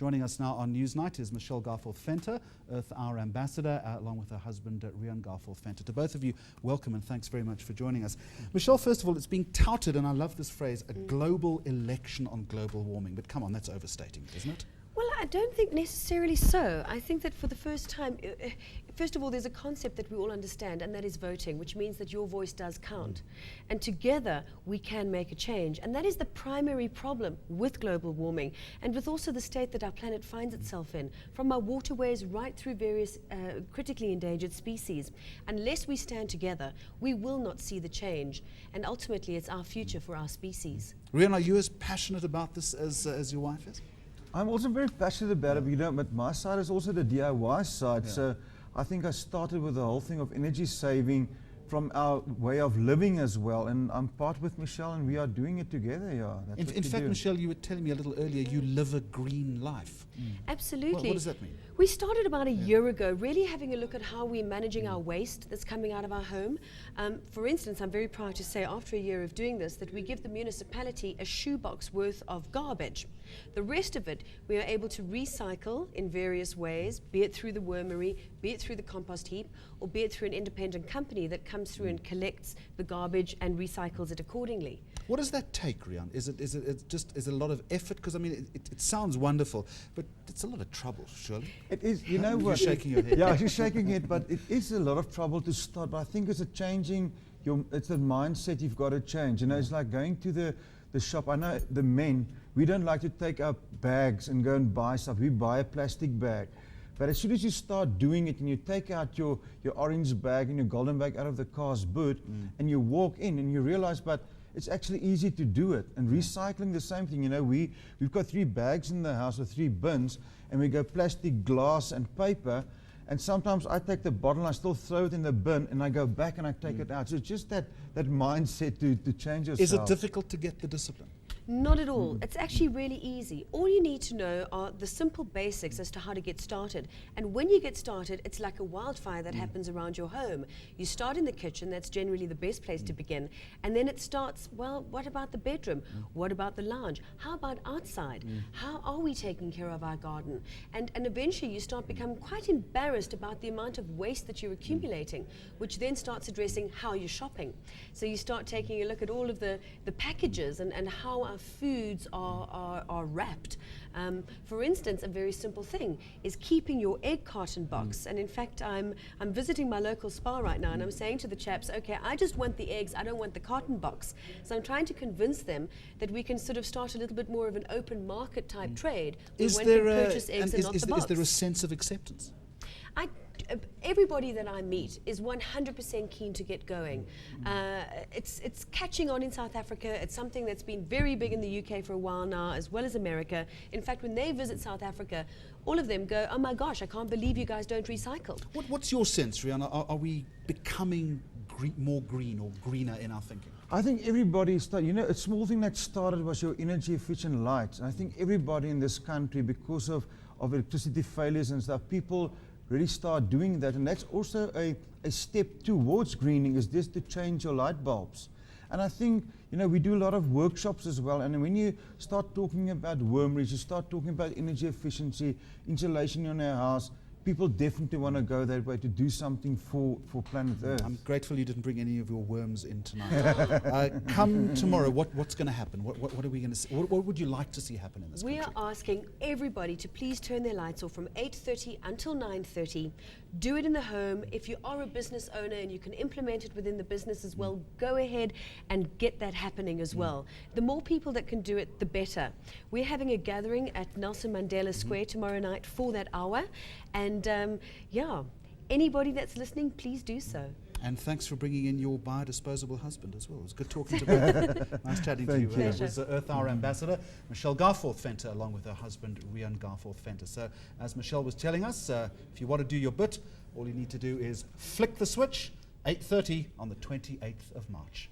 Joining us now on Newsnight is Michelle Garforth-Venter, Earth Hour Ambassador, along with her husband, Riaan Garforth-Venter. To both of you, welcome and thanks very much for joining us. Michelle, first of all, it's being touted, and I love this phrase, a global election on global warming. But come on, that's overstating, isn't it? Well, I don't think necessarily so. I think that for the first time, first of all, there's a concept that we all understand, and that is voting, which means that your voice does count. And together, we can make a change. And that is the primary problem with global warming, and with also the state that our planet finds itself in, from our waterways right through various critically endangered species. Unless we stand together, we will not see the change. And ultimately, it's our future for our species. Riaan, are you as passionate about this as your wife is? I'm also very passionate about it, but my side is also the DIY side. Yeah. So I think I started with the whole thing of energy saving from our way of living as well. And I'm part with Michelle, and we are doing it together. Yeah, In fact, Michelle, you were telling me a little earlier, you live a green life. Absolutely. What does that mean? We started about a year ago, really having a look at how we're managing our waste that's coming out of our home. For instance, I'm very proud to say, after a year of doing this, that we give the municipality a shoebox worth of garbage. The rest of it, we are able to recycle in various ways, be it through the wormery, be it through the compost heap, or be it through an independent company that comes through and collects the garbage and recycles it accordingly. What does that take, Riaan? Is it a lot of effort? Because I mean, it sounds wonderful, but it's a lot of trouble, surely. It is, you know what? You're shaking your head. Yeah, she's shaking her head, but it is a lot of trouble to start. But I think it's it's the mindset you've got to change. You know, it's like going to the shop. I know the men, we don't like to take our bags and go and buy stuff. We buy a plastic bag. But as soon as you start doing it and you take out your orange bag and your golden bag out of the car's boot and you walk in and you realize, but it's actually easy to do it. And recycling, the same thing. You know, we've got 3 bags in the house with 3 bins, and we go plastic, glass, and paper. And sometimes I take the bottle and I still throw it in the bin, and I go back and I take it out. So it's just that mindset to change yourself. Is it difficult to get the discipline? Not at all. It's actually really easy. All you need to know are the simple basics as to how to get started. And when you get started, it's like a wildfire that happens around your home. You start in the kitchen, that's generally the best place to begin. And then it starts, well, what about the bedroom? What about the lounge? How about outside? How are we taking care of our garden? And eventually you start becoming quite embarrassed about the amount of waste that you're accumulating, which then starts addressing how you're shopping. So you start taking a look at all of the packages and how our foods are wrapped. For instance, a very simple thing is keeping your egg carton box. And in fact, I'm visiting my local Spa right now, and I'm saying to the chaps, okay, I just want the eggs, I don't want the carton box. So I'm trying to convince them that we can sort of start a little bit more of an open market type trade. Is there a sense of acceptance? Everybody that I meet is 100% keen to get going. It's catching on in South Africa. It's something that's been very big in the UK for a while now, as well as America. In fact, when they visit South Africa, all of them go, oh my gosh, I can't believe you guys don't recycle. What's your sense, Riaan? Are we becoming more green or greener in our thinking? I think everybody you know, a small thing that started was your energy efficient lights. And I think everybody in this country, because of electricity failures and stuff, people really start doing that. And that's also a step towards greening, is just to change your light bulbs. And I think, you know, we do a lot of workshops as well. And when you start talking about wormeries, you start talking about energy efficiency, insulation in our house, people definitely want to go that way to do something for planet Earth. I'm grateful you didn't bring any of your worms in tonight. Come tomorrow, what's going to happen? What are we going to see? What would you like to see happen in this country? We are asking everybody to please turn their lights off from 8:30 until 9:30. Do it in the home. If you are a business owner and you can implement it within the business as well, go ahead and get that happening as well. The more people that can do it, the better. We're having a gathering at Nelson Mandela Square tomorrow night for that hour. And yeah, anybody that's listening, please do so. And thanks for bringing in your biodisposable husband as well. It was good talking to both. Nice chatting to you. It was Earth Hour Ambassador Michelle Garforth-Venter, along with her husband Riaan Garforth-Venter. So as Michelle was telling us, if you want to do your bit, all you need to do is flick the switch, 8:30 on the 28th of March.